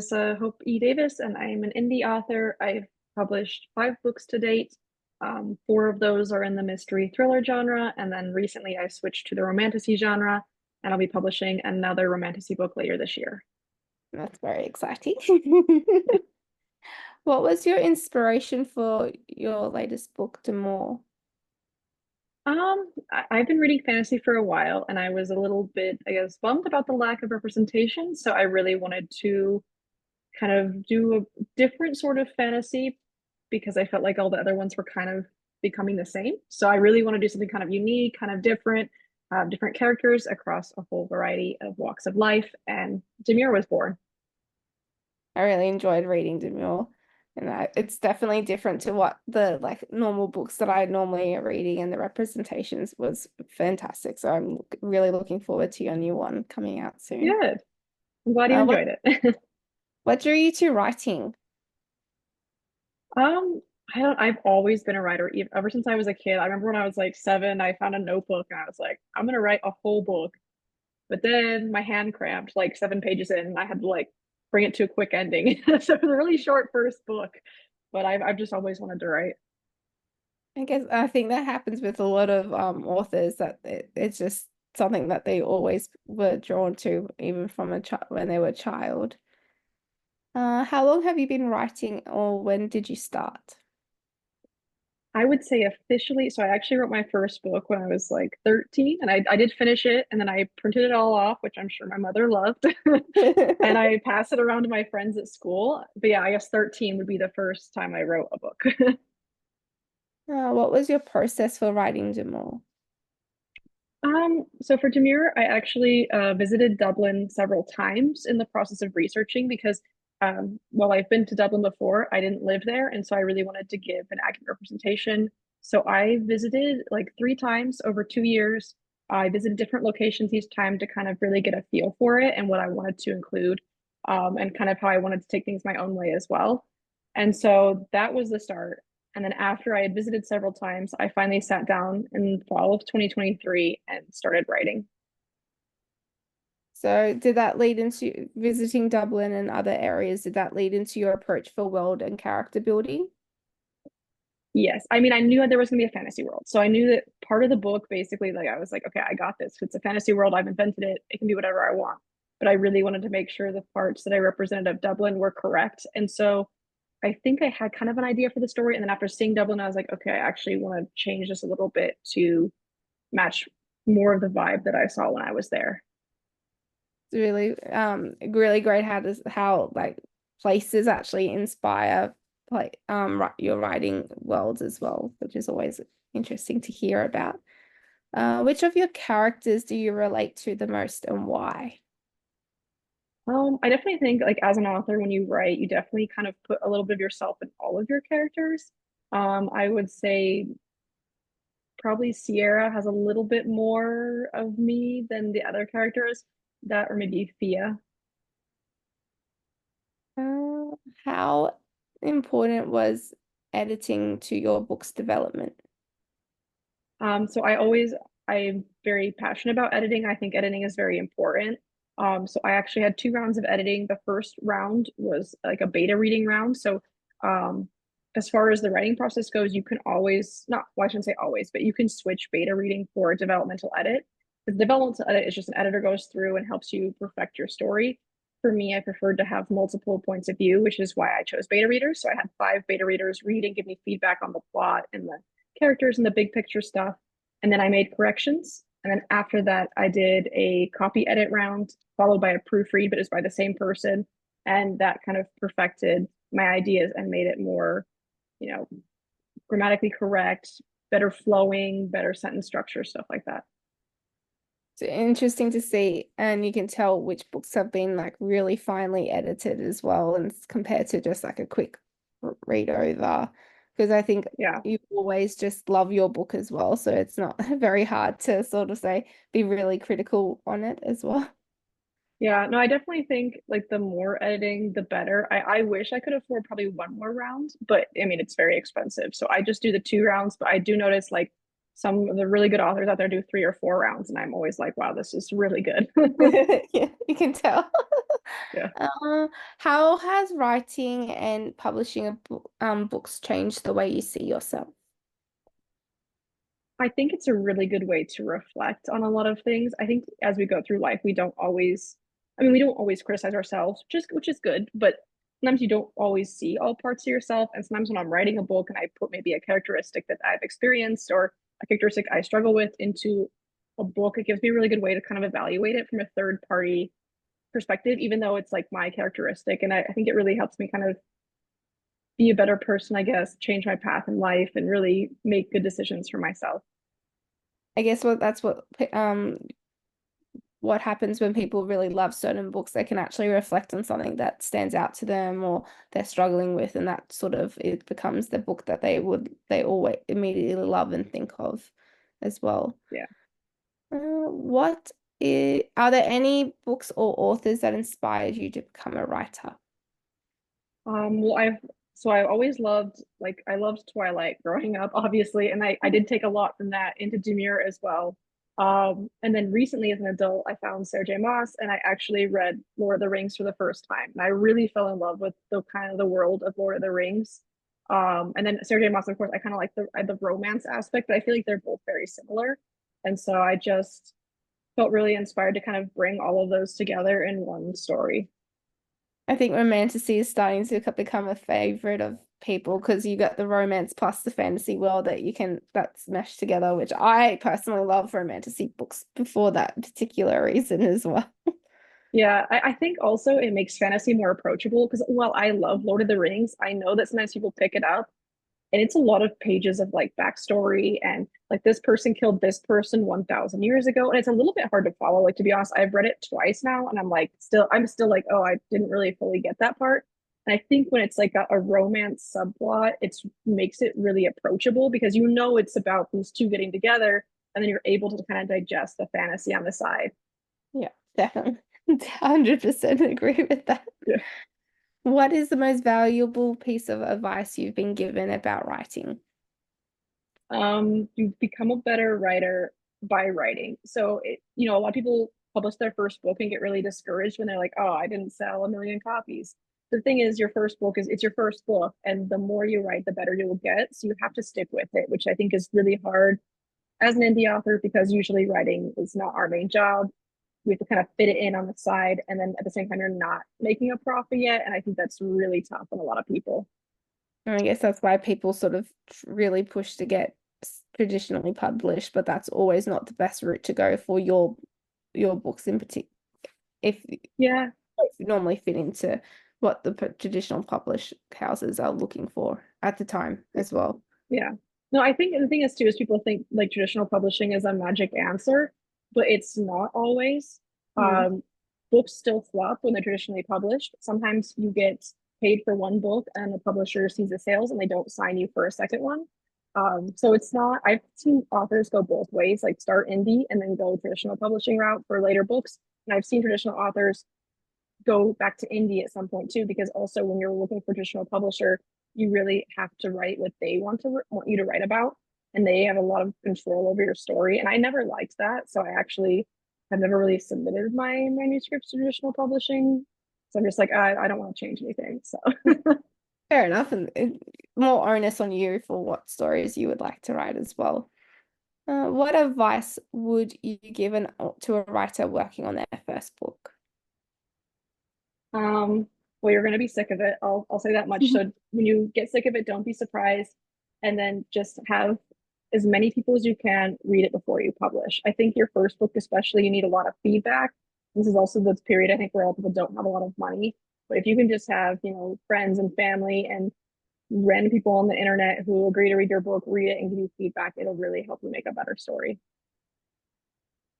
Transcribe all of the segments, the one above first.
is Hope E. Davis, and I am an indie author. I've published 5 books to date. 4 of those are in the mystery thriller genre, and then recently I switched to the romantasy genre, and I'll be publishing another romantasy book later this year. That's very exciting. What was your inspiration for your latest book, Demore? I've been reading fantasy for a while, and I was a little bit, I guess, bummed about the lack of representation. So I really wanted to kind of do a different sort of fantasy because I felt like all the other ones were kind of becoming the same. So I really want to do something kind of unique, kind of different, different characters across a whole variety of walks of life. And Demure was born. I really enjoyed reading Demure, and it's definitely different to what the like normal books that I normally are reading, and the representations was fantastic. So I'm really looking forward to your new one coming out soon. Good. I'm glad you Uh, what enjoyed it. what drew you to writing? Um, I've always been a writer ever since I was a kid. I remember when I was like 7, I found a notebook and I was like, I'm gonna write a whole book. But then my hand cramped like 7 pages in, and I had to like bring it to a quick ending. So it was a really short first book, but I've just always wanted to write. I guess I think that happens with a lot of authors that it's just something that they always were drawn to, even from a child when they were a child. How long have you been writing, or when did you start? I would say officially, so I actually wrote my first book when I was like 13, and I did finish it, and then I printed it all off, which I'm sure my mother loved. And I passed it around to my friends at school. But yeah, I guess 13 would be the first time I wrote a book. What was your process for writing Jamal? So for Demure, I actually visited Dublin several times in the process of researching because while I've been to Dublin before, I didn't live there, and so I really wanted to give an accurate representation. So I visited like 3 times over 2 years. I visited different locations each time to kind of really get a feel for it and what I wanted to include, and kind of how I wanted to take things my own way as well. And so that was the start. And then after I had visited several times, I finally sat down in fall of 2023 and started writing. So did that lead into visiting Dublin and other areas? Did that lead into your approach for world and character building? Yes. I mean, I knew there was going to be a fantasy world. So I knew that part of the book, basically, like I was like, okay, I got this. It's a fantasy world. I've invented it. It can be whatever I want. But I really wanted to make sure the parts that I represented of Dublin were correct. And so I think I had kind of an idea for the story. And then after seeing Dublin, I was like, okay, I actually want to change this a little bit to match more of the vibe that I saw when I was there. It's really great how like places actually inspire like your writing worlds as well, which is always interesting to hear about. Which of your characters do you relate to the most and why? I definitely think like as an author, when you write, you definitely kind of put a little bit of yourself in all of your characters. I would say probably Sierra has a little bit more of me than the other characters, that or maybe Fia. Uh, how important was editing to your book's development? So I'm very passionate about editing. I think editing is very important. So I actually had 2 rounds of editing. The first round was like a beta reading round. So um, as far as the writing process goes, you can always, not, well, I shouldn't say always, but you can switch beta reading for a developmental edit. The developmental edit is just an editor goes through and helps you perfect your story. For me, I preferred to have multiple points of view, which is why I chose beta readers. So I had 5 beta readers read and give me feedback on the plot and the characters and the big picture stuff. And then I made corrections. And then after that, I did a copy edit round followed by a proofread, but it was by the same person. And that kind of perfected my ideas and made it more, you know, grammatically correct, better flowing, better sentence structure, stuff like that. It's interesting to see, and you can tell which books have been like really finely edited as well, and compared to just like a quick read over. Because I think Yeah. you always just love your book as well, so it's not very hard to sort of say be really critical on it as well. Yeah, no, I definitely think like the more editing, the better. I wish I could afford probably one more round, but I mean, it's very expensive. So I just do the 2 rounds, but I do notice like some of the really good authors out there do 3 or 4 rounds, and I'm always like, wow, this is really good. Yeah, you can tell. Yeah. How has writing and publishing a books changed the way you see yourself? I think it's a really good way to reflect on a lot of things. I think as we go through life, we don't always, I mean, we don't always criticize ourselves, just which is good, but sometimes you don't always see all parts of yourself. And sometimes when I'm writing a book and I put maybe a characteristic that I've experienced or a characteristic I struggle with into a book, it gives me a really good way to kind of evaluate it from a third party perspective, even though it's like my characteristic. And I think it really helps me kind of be a better person, I guess, change my path in life and really make good decisions for myself. I guess what happens when people really love certain books, they can actually reflect on something that stands out to them or they're struggling with, and that sort of it becomes the book that they always immediately love and think of as well. Yeah. Are there any books or authors that inspired you to become a writer? Well, I've always loved I loved Twilight growing up, obviously, and I did take a lot from that into Demure as well. And then recently as an adult, I found Sarah J. Maas and I actually read Lord of the Rings for the first time. And I really fell in love with the kind of the world of Lord of the Rings. And then Sarah J. Maas, of course, I kind of like the romance aspect, but I feel like they're both very similar. And so I just felt really inspired to kind of bring all of those together in one story. I think romantasy is starting to become a favorite of people because you got the romance plus the fantasy world that's meshed together, which I personally love romantasy books before that particular reason as well. Yeah, I think also it makes fantasy more approachable because while I love Lord of the Rings, I know that sometimes people pick it up and it's a lot of pages of like backstory and like this person killed this person 1,000 years ago. And it's a little bit hard to follow. Like, to be honest, I've read it twice now and I'm still like, oh, I didn't really fully get that part. And I think when it's like a romance subplot, it's makes it really approachable because you know it's about these two getting together and then you're able to kind of digest the fantasy on the side. Yeah, definitely. 100% agree with that. Yeah. What is the most valuable piece of advice you've been given about writing? You become a better writer by writing. So a lot of people publish their first book and get really discouraged when they're like, "Oh, I didn't sell a million copies." The thing is, your first book is it's your first book, and the more you write, the better you will get. So you have to stick with it, which I think is really hard as an indie author because usually writing is not our main job. We have to kind of fit it in on the side, and then at the same time, you're not making a profit yet, and I think that's really tough on a lot of people. And I guess that's why people sort of really push to get traditionally published, but that's always not the best route to go for your books in particular. If Yeah, normally fit into what the traditional published houses are looking for at the time as well. yeah. No, I think the thing is too is people think like traditional publishing is a magic answer, but it's not always. Mm. Um, Books still flop when they're traditionally published. Sometimes you get paid for one book and the publisher sees the sales and they don't sign you for a second one. So it's not, I've seen authors go both ways, like start indie and then go traditional publishing route for later books. And I've seen traditional authors go back to indie at some point too, because also when you're looking for traditional publisher, you really have to write what they want you to write about, and they have a lot of control over your story. And I never liked that, so I actually have never really submitted my manuscripts to traditional publishing. So I'm just like, I don't want to change anything. So Fair enough, and more onus on you for what stories you would like to write as well. What advice would you give to a writer working on their first book? Um, well, you're gonna be sick of it. I'll say that much. So when you get sick of it, don't be surprised, and then just have as many people as you can read it before you publish. I think your first book, especially, you need a lot of feedback. This is also the period I think where a lot of people don't have a lot of money. But if you can just have, friends and family and random people on the internet who agree to read your book, read it and give you feedback, it'll really help you make a better story.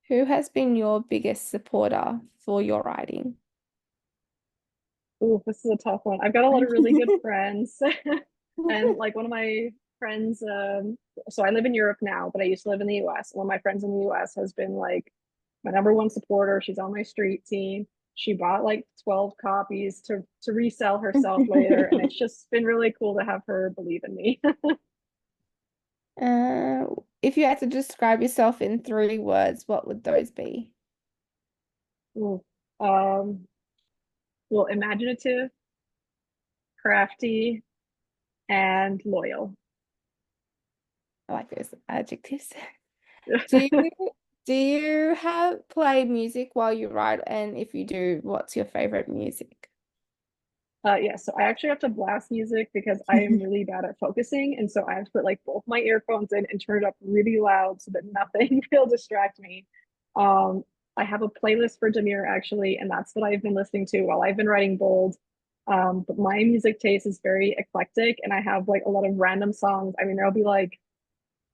Who has been your biggest supporter for your writing? Ooh, this is a tough one. I've got a lot of really good friends. And like one of my friends, so I live in Europe now, but I used to live in the US. One of my friends in the US has been like my number one supporter. She's on my street team. She bought like 12 copies to resell herself later. And it's just been really cool to have her believe in me. Uh, if you had to describe yourself in 3 words, what would those be? Ooh. Um, well, imaginative, crafty, and loyal. I like those adjectives. Do you do you have play music while you write? And if you do, what's your favorite music? Yeah, so I actually have to blast music because I am really bad at focusing. And so I have to put like both my earphones in and turn it up really loud so that nothing will distract me. Um, I have a playlist for Demir actually, and that's what I've been listening to while I've been writing Bold. But my music taste is very eclectic and I have like a lot of random songs. I mean, there'll be like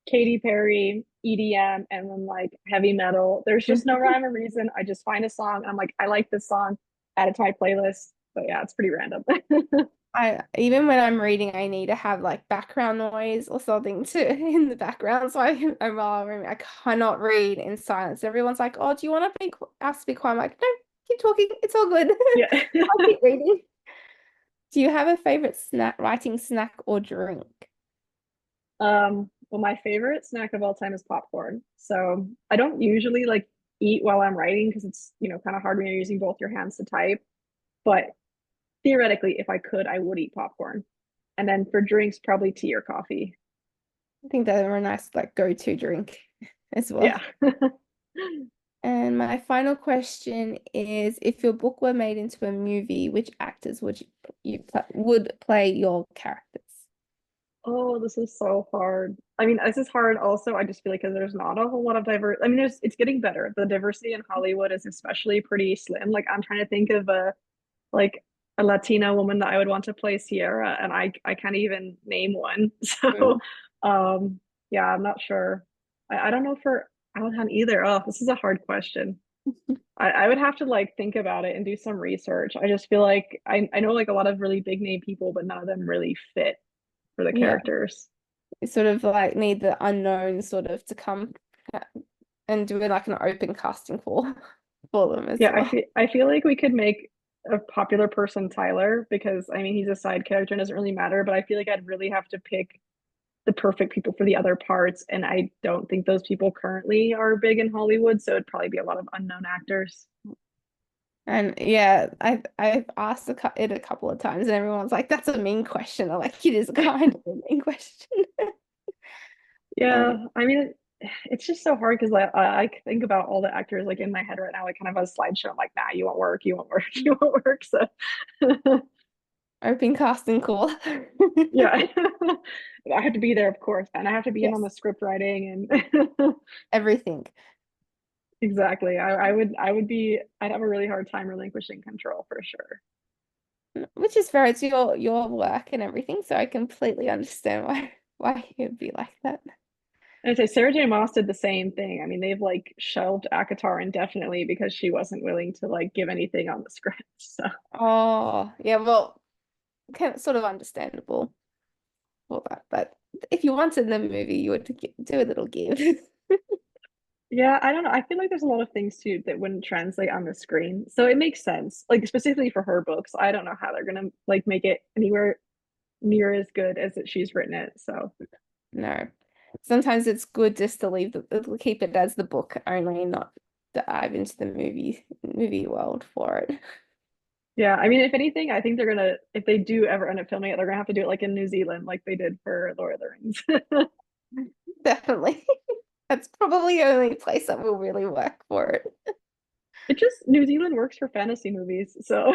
Katy Perry, EDM, and then like heavy metal. There's just no rhyme or reason. I just find a song and I'm like, I like this song, add it to my playlist. So yeah, it's pretty random. I even when I'm reading, I need to have like background noise or something to in the background. So I cannot read in silence. Everyone's like, "Oh, do you want to be asked to be quiet?" I'm like, "No, keep talking. It's all good. Yeah. I'll keep reading." Do you have a favorite writing snack or drink? Well, my favorite snack of all time is popcorn. So I don't usually like eat while I'm writing because it's, kind of hard when you're using both your hands to type. But theoretically, if I could, I would eat popcorn. And then for drinks, probably tea or coffee. I think they're a nice like go-to drink as well. Yeah. And my final question is, if your book were made into a movie, which actors would play your characters? Oh, this is so hard. I mean, this is hard also. I just feel like because there's not a whole lot of I mean, it's getting better. The diversity in Hollywood is especially pretty slim. Like I'm trying to think of like a Latina woman that I would want to play Sierra, and I can't even name one. So, Mm. um, yeah, I'm not sure. I don't know for Alhan either. Oh, this is a hard question. I would have to like think about it and do some research. I just feel like I know like a lot of really big name people, but none of them really fit for the Yeah, characters. you sort of like need the unknown sort of to come uh, and do it like an open casting for for them as Yeah, well. I feel like we could make a popular person Tyler because I mean he's a side character and doesn't really matter, but I feel like I'd really have to pick the perfect people for the other parts, and I don't think those people currently are big in Hollywood, so it'd probably be a lot of unknown actors. And yeah, I've asked it a couple of times, and everyone's like, "That's a mean question." I'm like, "It is kind of a mean question." Yeah, Um, I mean it's just so hard because I think about all the actors like in my head right now. I kind of have a slideshow. I'm like, nah, you won't work, you won't work, you won't work. So open casting call. yeah, I have to be there, of course, and I have to be in on Yes, the script writing and everything. exactly. I'd have a really hard time relinquishing control for sure. Which is fair. It's your work and everything, so I completely understand why you'd be like that. And I say Sarah J. Maas did the same thing. I mean, they've like shelved ACOTAR indefinitely because she wasn't willing to like give anything on the script. So Oh, yeah, well, kind of sort of understandable for that. But if you wanted the movie, you would do a little give. yeah, I don't know. I feel like there's a lot of things too that wouldn't translate on the screen. So it makes sense. Like specifically for her books, I don't know how they're gonna like make it anywhere near as good as she's written it. So No. Sometimes it's good just to keep it as the book only, not dive into the movie world for it. yeah, I mean, if anything, I think they're gonna if they do ever end up filming it, they're gonna have to do it like in New Zealand, like they did for Lord of the Rings. Definitely. That's probably the only place that will really work for it. It just New Zealand works for fantasy movies. So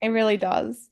It really does.